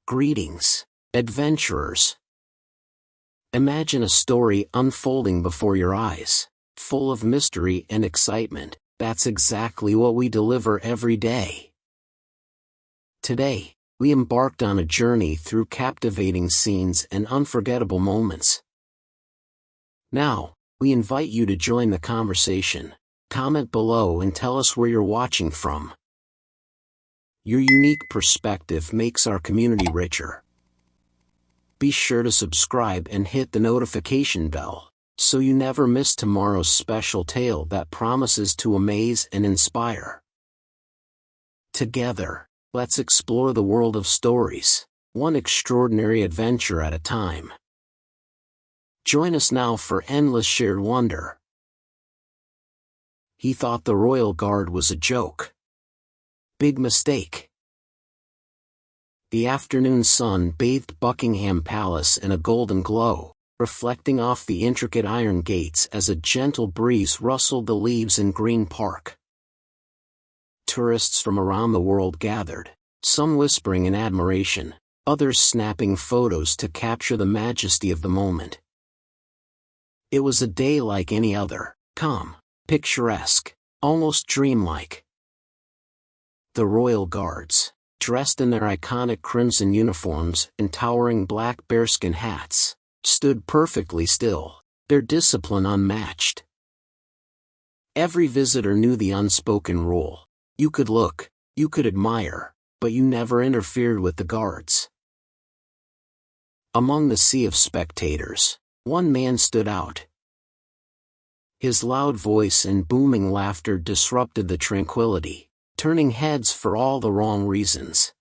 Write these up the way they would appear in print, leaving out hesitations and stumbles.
Greetings, adventurers. Imagine a story unfolding before your eyes, full of mystery and excitement. That's exactly what we deliver every day. Today, we embarked on a journey through captivating scenes and unforgettable moments. Now, we invite you to join the conversation. Comment below and tell us where you're watching from. Your unique perspective makes our community richer. Be sure to subscribe and hit the notification bell, so you never miss tomorrow's special tale that promises to amaze and inspire. Together, let's explore the world of stories, one extraordinary adventure at a time. Join us now for endless shared wonder. He thought the royal guard was a joke. Big mistake. The afternoon sun bathed Buckingham Palace in a golden glow, reflecting off the intricate iron gates as a gentle breeze rustled the leaves in Green Park. Tourists from around the world gathered, some whispering in admiration, others snapping photos to capture the majesty of the moment. It was a day like any other, calm, picturesque, almost dreamlike. The royal guards, dressed in their iconic crimson uniforms and towering black bearskin hats, stood perfectly still, their discipline unmatched. Every visitor knew the unspoken rule: you could look, you could admire, but you never interfered with the guards. Among the sea of spectators, one man stood out. His loud voice and booming laughter disrupted the tranquility, turning heads for all the wrong reasons.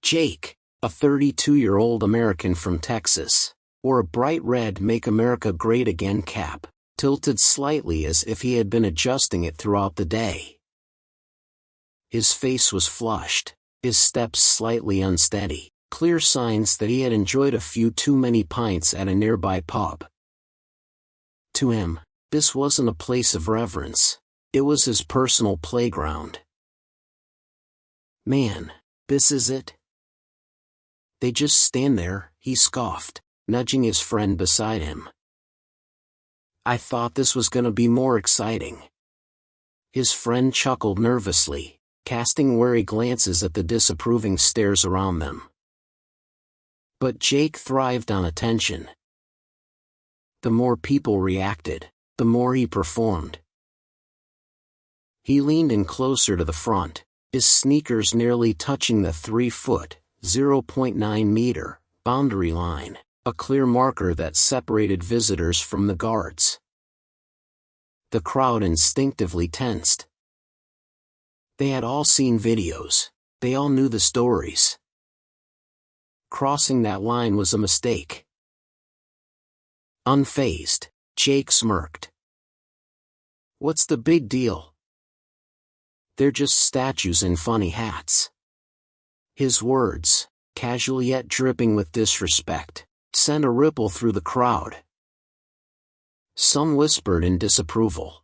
Jake, a 32-year-old American from Texas, wore a bright red "Make America Great Again" cap, tilted slightly as if he had been adjusting it throughout the day. His face was flushed, his steps slightly unsteady, clear signs that he had enjoyed a few too many pints at a nearby pub. To him, this wasn't a place of reverence. It was his personal playground. "Man, this is it? They just stand there," he scoffed, nudging his friend beside him. "I thought this was gonna be more exciting." His friend chuckled nervously, casting wary glances at the disapproving stares around them. But Jake thrived on attention. The more people reacted, the more he performed. He leaned in closer to the front, his sneakers nearly touching the 3-foot, 0.9-meter, boundary line, a clear marker that separated visitors from the guards. The crowd instinctively tensed. They had all seen videos, they all knew the stories. Crossing that line was a mistake. Unfazed, Jake smirked. "What's the big deal? They're just statues in funny hats." His words, casual yet dripping with disrespect, sent a ripple through the crowd. Some whispered in disapproval.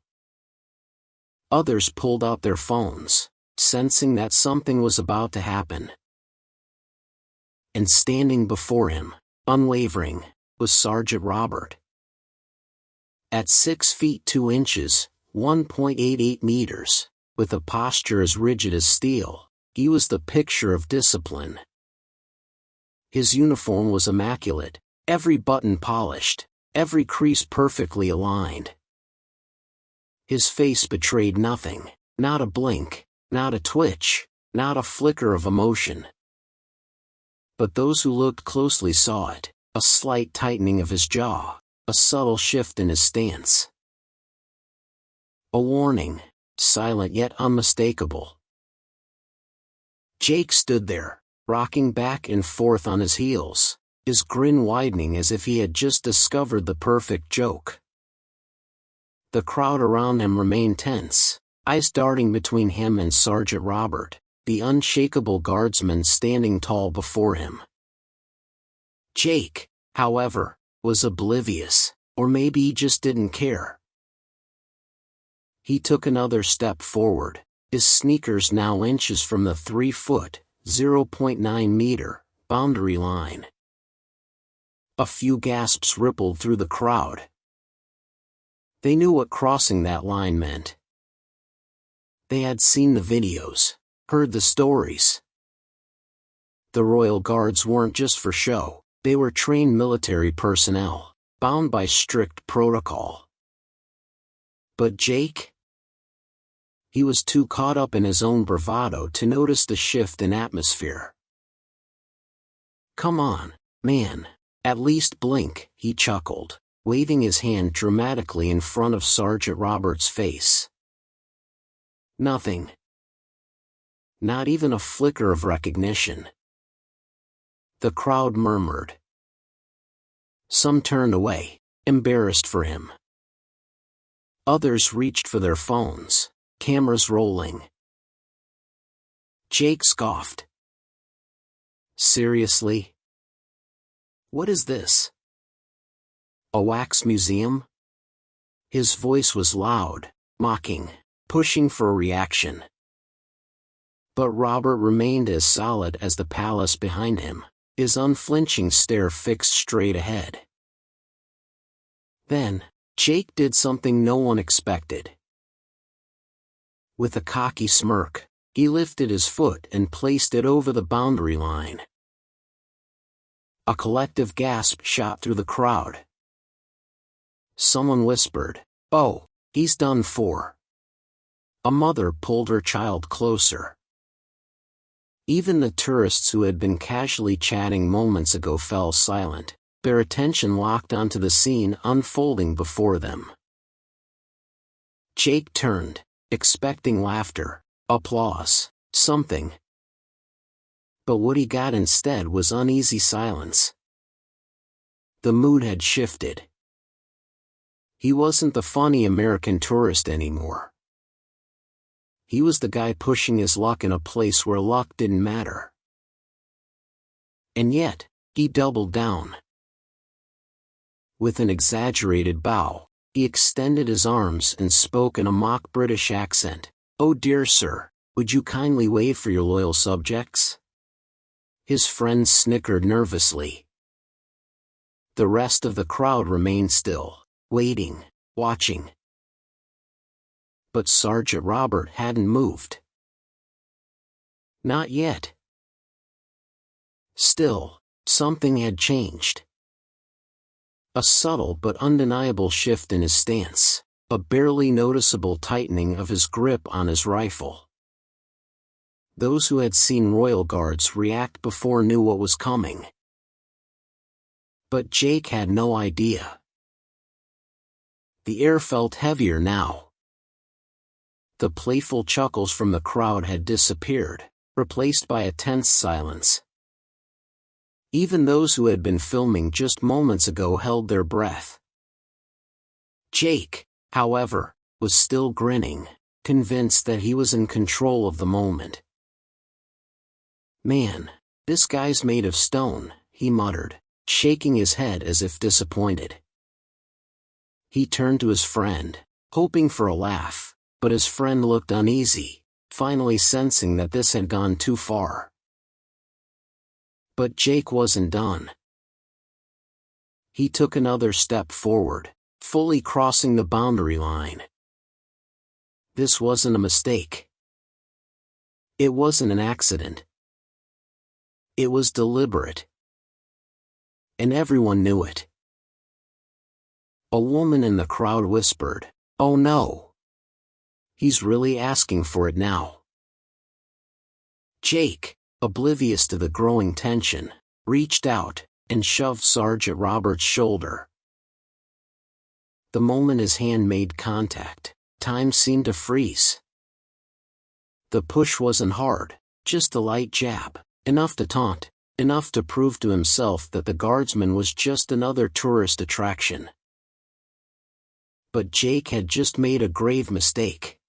Others pulled out their phones, sensing that something was about to happen. And standing before him, unwavering, was Sergeant Robert. At 6 feet 2 inches, 1.88 meters, with a posture as rigid as steel, he was the picture of discipline. His uniform was immaculate, every button polished, every crease perfectly aligned. His face betrayed nothing, not a blink, not a twitch, not a flicker of emotion. But those who looked closely saw it: a slight tightening of his jaw, a subtle shift in his stance. A warning, silent yet unmistakable. Jake stood there, rocking back and forth on his heels, his grin widening as if he had just discovered the perfect joke. The crowd around him remained tense, eyes darting between him and Sergeant Robert, the unshakable guardsman standing tall before him. Jake, however, was oblivious, or maybe he just didn't care. He took another step forward, his sneakers now inches from the 3-foot, 0.9 meter, boundary line. A few gasps rippled through the crowd. They knew what crossing that line meant. They had seen the videos, heard the stories. The Royal Guards weren't just for show, they were trained military personnel, bound by strict protocol. But Jake? He was too caught up in his own bravado to notice the shift in atmosphere. "Come on, man, at least blink," he chuckled, waving his hand dramatically in front of Sergeant Roberts' face. Nothing. Not even a flicker of recognition. The crowd murmured. Some turned away, embarrassed for him. Others reached for their phones, cameras rolling. Jake scoffed. "Seriously? What is this? A wax museum?" His voice was loud, mocking, pushing for a reaction. But Robert remained as solid as the palace behind him, his unflinching stare fixed straight ahead. Then, Jake did something no one expected. With a cocky smirk, he lifted his foot and placed it over the boundary line. A collective gasp shot through the crowd. Someone whispered, "Oh, he's done for." A mother pulled her child closer. Even the tourists who had been casually chatting moments ago fell silent, their attention locked onto the scene unfolding before them. Jake turned, expecting laughter, applause, something. But what he got instead was uneasy silence. The mood had shifted. He wasn't the funny American tourist anymore. He was the guy pushing his luck in a place where luck didn't matter. And yet, he doubled down. With an exaggerated bow, he extended his arms and spoke in a mock British accent. "Oh dear sir, would you kindly wave for your loyal subjects?" His friends snickered nervously. The rest of the crowd remained still, waiting, watching. But Sergeant Robert hadn't moved. Not yet. Still, something had changed. A subtle but undeniable shift in his stance, a barely noticeable tightening of his grip on his rifle. Those who had seen Royal Guards react before knew what was coming. But Jake had no idea. The air felt heavier now. The playful chuckles from the crowd had disappeared, replaced by a tense silence. Even those who had been filming just moments ago held their breath. Jake, however, was still grinning, convinced that he was in control of the moment. "Man, this guy's made of stone," he muttered, shaking his head as if disappointed. He turned to his friend, hoping for a laugh, but his friend looked uneasy, finally sensing that this had gone too far. But Jake wasn't done. He took another step forward, fully crossing the boundary line. This wasn't a mistake. It wasn't an accident. It was deliberate. And everyone knew it. A woman in the crowd whispered, "Oh no. He's really asking for it now." Jake, oblivious to the growing tension, reached out and shoved Sergeant Roberts' shoulder. The moment his hand made contact, time seemed to freeze. The push wasn't hard, just a light jab, enough to taunt, enough to prove to himself that the guardsman was just another tourist attraction. But Jake had just made a grave mistake.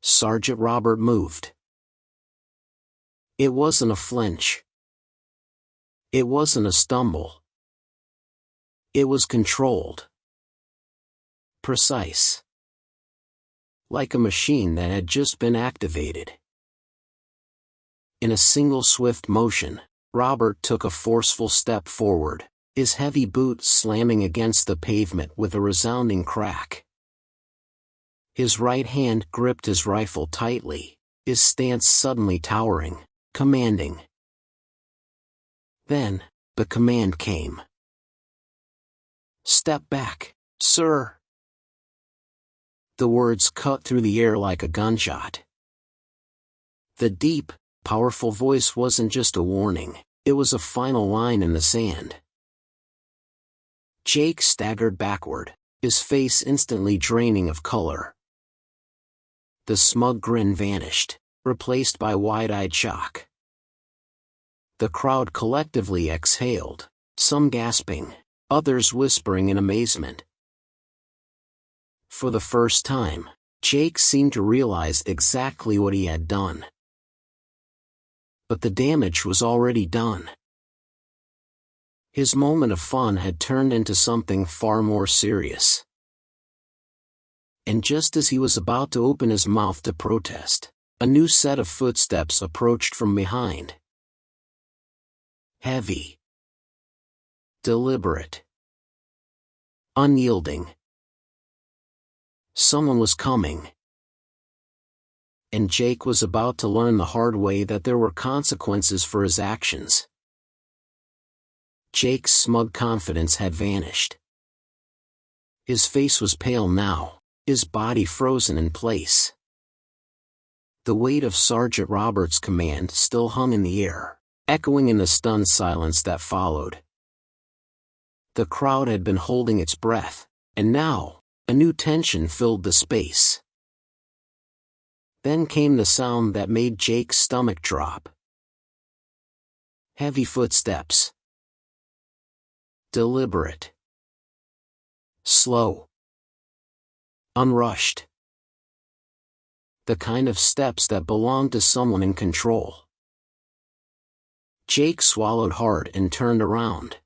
Sergeant Robert moved. It wasn't a flinch. It wasn't a stumble. It was controlled. Precise. Like a machine that had just been activated. In a single swift motion, Robert took a forceful step forward, his heavy boot slamming against the pavement with a resounding crack. His right hand gripped his rifle tightly, his stance suddenly towering, commanding. Then, the command came. "Step back, sir." The words cut through the air like a gunshot. The deep, powerful voice wasn't just a warning, it was a final line in the sand. Jake staggered backward, his face instantly draining of color. The smug grin vanished, replaced by wide-eyed shock. The crowd collectively exhaled, some gasping, others whispering in amazement. For the first time, Jake seemed to realize exactly what he had done. But the damage was already done. His moment of fun had turned into something far more serious. And just as he was about to open his mouth to protest, a new set of footsteps approached from behind. Heavy. Deliberate. Unyielding. Someone was coming. And Jake was about to learn the hard way that there were consequences for his actions. Jake's smug confidence had vanished. His face was pale now, his body frozen in place. The weight of Sergeant Roberts' command still hung in the air, echoing in the stunned silence that followed. The crowd had been holding its breath, and now, a new tension filled the space. Then came the sound that made Jake's stomach drop. Heavy footsteps. Deliberate. Slow. Unrushed. The kind of steps that belonged to someone in control. Jake swallowed hard and turned around.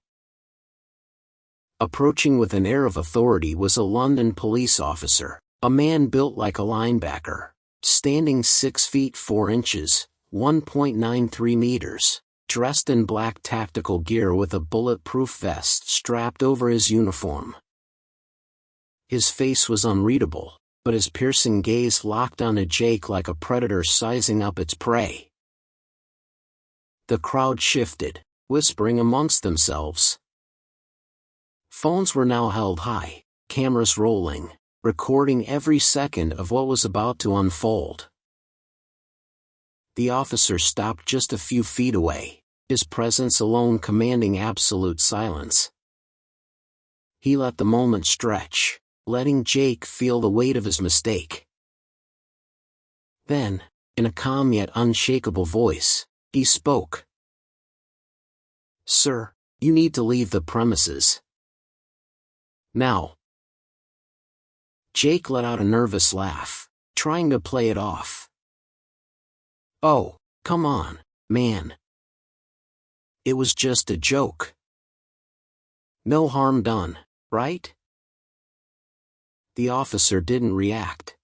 Approaching with an air of authority was a London police officer, a man built like a linebacker, standing 6 feet 4 inches, 1.93 meters, dressed in black tactical gear with a bulletproof vest strapped over his uniform. His face was unreadable, but his piercing gaze locked onto Jake like a predator sizing up its prey. The crowd shifted, whispering amongst themselves. Phones were now held high, cameras rolling, recording every second of what was about to unfold. The officer stopped just a few feet away, his presence alone commanding absolute silence. He let the moment stretch, letting Jake feel the weight of his mistake. Then, in a calm yet unshakable voice, he spoke. "Sir, you need to leave the premises. Now." Jake let out a nervous laugh, trying to play it off. "Oh, come on, man. It was just a joke. No harm done, right?" The officer didn't react.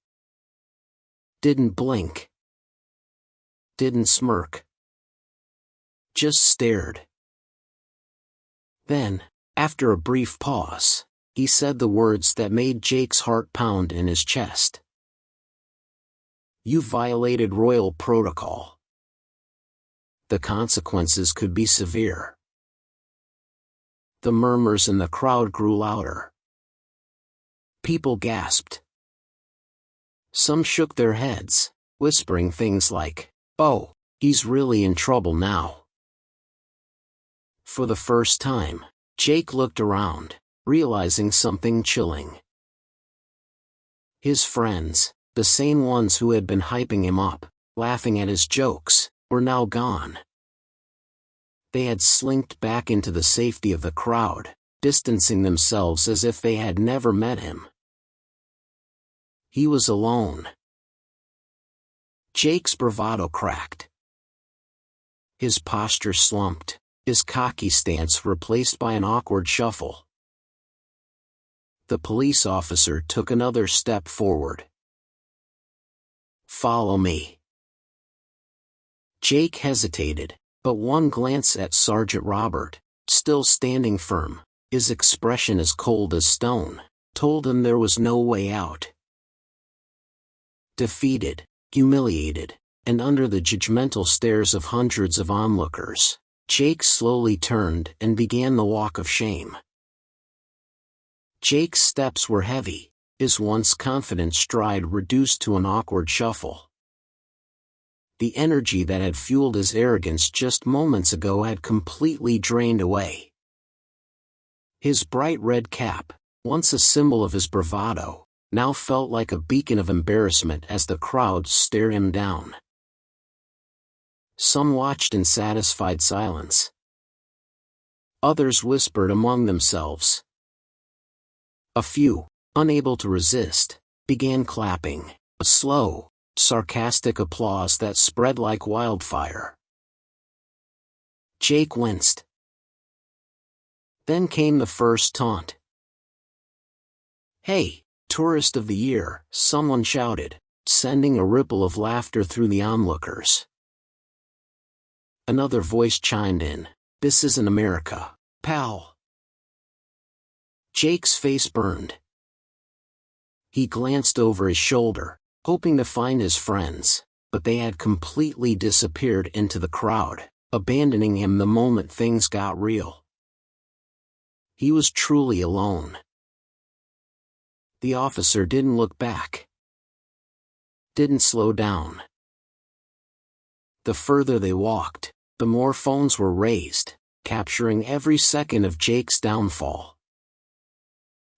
Didn't blink. Didn't smirk. Just stared. Then, after a brief pause, he said the words that made Jake's heart pound in his chest. "You violated royal protocol. The consequences could be severe." The murmurs in the crowd grew louder. People gasped. Some shook their heads, whispering things like, "Oh, he's really in trouble now." For the first time, Jake looked around, realizing something chilling. His friends, the same ones who had been hyping him up, laughing at his jokes, were now gone. They had slinked back into the safety of the crowd, distancing themselves as if they had never met him. He was alone. Jake's bravado cracked. His posture slumped, his cocky stance replaced by an awkward shuffle. The police officer took another step forward. "Follow me." Jake hesitated, but one glance at Sergeant Robert, still standing firm, his expression as cold as stone, told him there was no way out. Defeated, humiliated, and under the judgmental stares of hundreds of onlookers, Jake slowly turned and began the walk of shame. Jake's steps were heavy, his once confident stride reduced to an awkward shuffle. The energy that had fueled his arrogance just moments ago had completely drained away. His bright red cap, once a symbol of his bravado, now felt like a beacon of embarrassment as the crowd stared him down. Some watched in satisfied silence. Others whispered among themselves. A few, unable to resist, began clapping, a slow, sarcastic applause that spread like wildfire. Jake winced. Then came the first taunt. "Hey, Tourist of the Year," someone shouted, sending a ripple of laughter through the onlookers. Another voice chimed in, "This isn't America, pal." Jake's face burned. He glanced over his shoulder, hoping to find his friends, but they had completely disappeared into the crowd, abandoning him the moment things got real. He was truly alone. The officer didn't look back. Didn't slow down. The further they walked, the more phones were raised, capturing every second of Jake's downfall.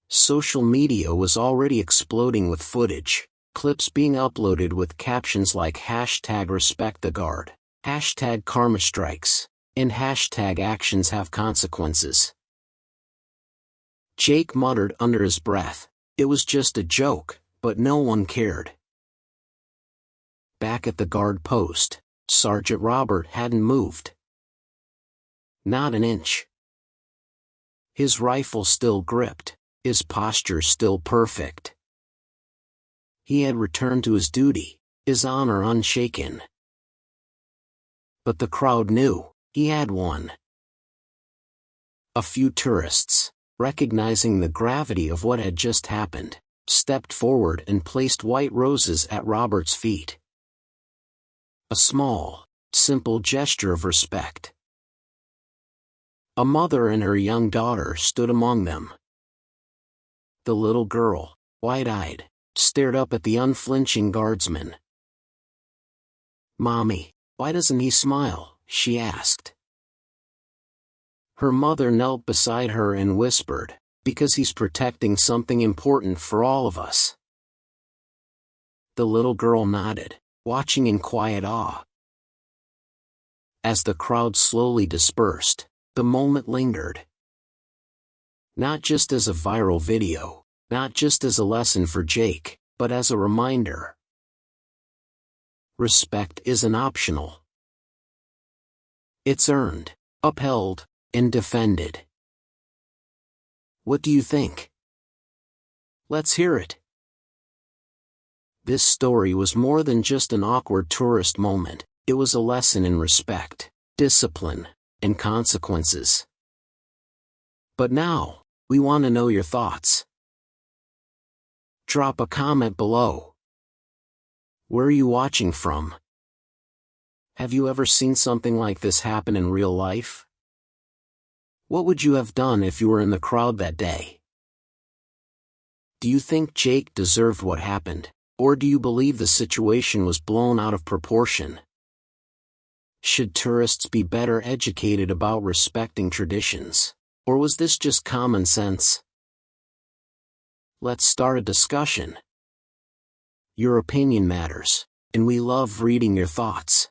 Social media was already exploding with footage, clips being uploaded with captions like #RespectTheGuard, #KarmaStrikes, and #Actions Have Consequences. Jake muttered under his breath, it was just a joke, but no one cared. Back at the guard post, Sergeant Robert hadn't moved. Not an inch. His rifle still gripped, his posture still perfect. He had returned to his duty, his honor unshaken. But the crowd knew, he had won. A few tourists, recognizing the gravity of what had just happened, stepped forward and placed white roses at Robert's feet. A small, simple gesture of respect. A mother and her young daughter stood among them. The little girl, wide-eyed, stared up at the unflinching guardsman. "Mommy, why doesn't he smile?" she asked. Her mother knelt beside her and whispered, "Because he's protecting something important for all of us." The little girl nodded, watching in quiet awe. As the crowd slowly dispersed, the moment lingered. Not just as a viral video, not just as a lesson for Jake, but as a reminder. Respect isn't optional. It's earned, upheld, and defended. What do you think? Let's hear it. This story was more than just an awkward tourist moment, it was a lesson in respect, discipline, and consequences. But now, we want to know your thoughts. Drop a comment below. Where are you watching from? Have you ever seen something like this happen in real life? What would you have done if you were in the crowd that day? Do you think Jake deserved what happened, or do you believe the situation was blown out of proportion? Should tourists be better educated about respecting traditions, or was this just common sense? Let's start a discussion. Your opinion matters, and we love reading your thoughts.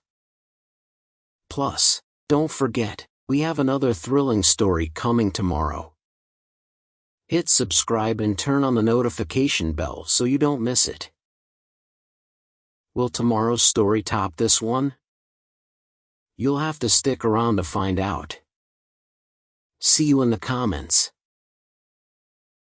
Plus, don't forget, we have another thrilling story coming tomorrow. Hit subscribe and turn on the notification bell so you don't miss it. Will tomorrow's story top this one? You'll have to stick around to find out. See you in the comments.